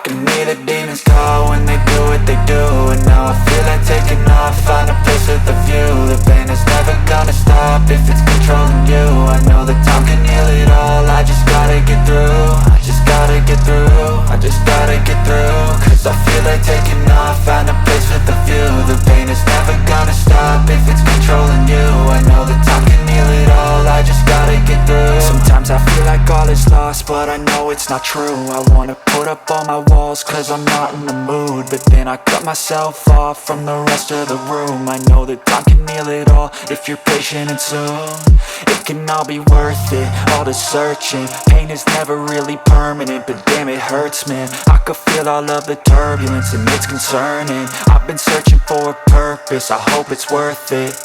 can hear the demons call when they do what they do. And now I feel like taking off, find a place with a view. The pain is never gonna stop if it's controlling you. I know that time can heal it all, I just gotta get through. I just gotta get through, I just gotta get through. Cause I feel like taking off, find a place with a view. The pain is never gonna stop if it's controlling you. I know that time can heal it all, I just gotta get through. Sometimes I feel like all is lost, but I know it's not true. I wanna put up all my walls cause I'm not in the mood, but then I cut myself off from the rest of the room. I know that time can heal it all if you're patient and soon. It can all be worth it, all the searching. Pain is never really permanent, but damn it hurts, man. I could feel all of the turbulence and it's concerning. I've been searching for a purpose, I hope it's worth it.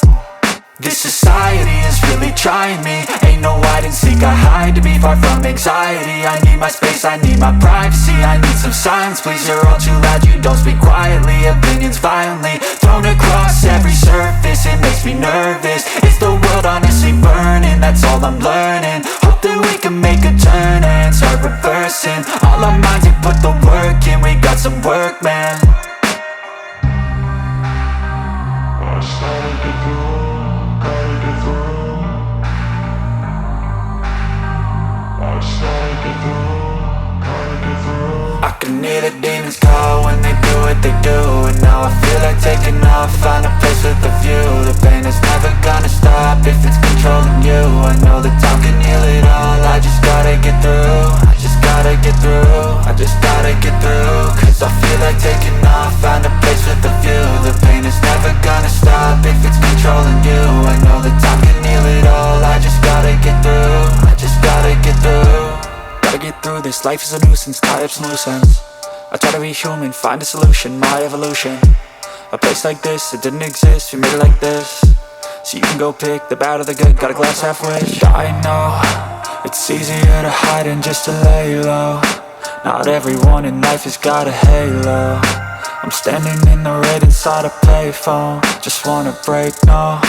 This society is really trying me. Ain't no hide and seek, I hide to be far from anxiety. I need my space, I need my privacy. I need some silence, please, you're all too loud. You don't speak quietly, opinions violently thrown across every surface. It makes me nervous, it's the world honestly burning. That's all I'm learning, hope that we can make a turn and start reversing. All our minds, we put the work in, we got some work, man. I started to go. I can hear the demons call when they do what they do. And now I feel like taking off, find a place with a view. The pain is never gonna stop if it's controlling you. I know that time can heal it all, I just gotta get through. I just gotta get through, I just gotta get through. Cause I feel like taking off, find a place with a view. The pain is never gonna stop if it's controlling you. I know that time can heal it all, I just gotta get through. I just gotta get through. Gotta get through this, life is a nuisance, tie up some loose ends. I try to be human, find a solution, my evolution. A place like this, it didn't exist, we made it like this. So you can go pick the bad or the good, got a glass halfway. I know, it's easier to hide than just to lay low. Not everyone in life has got a halo. I'm standing in the red inside a payphone, just wanna break, no.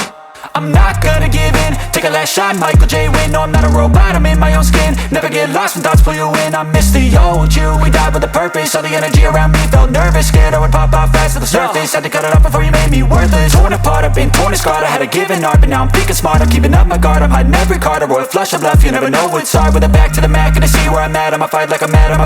I'm not gonna give in, take a last shot, Michael J. Win. No, I'm not a robot, I'm in my own skin. Never get lost when thoughts pull you in. I miss the old you, we died with a purpose. All the energy around me felt nervous, scared I would pop off fast to the surface. Had to cut it off before you made me worthless. Torn apart, I've been torn and scarred. I had a given art, but now I'm thinking smart. I'm keeping up my guard, I'm hiding every card. A royal flush of love, you never know what's hard. With a back to the mat, gonna see where I'm at. I'ma fight like I'm mad,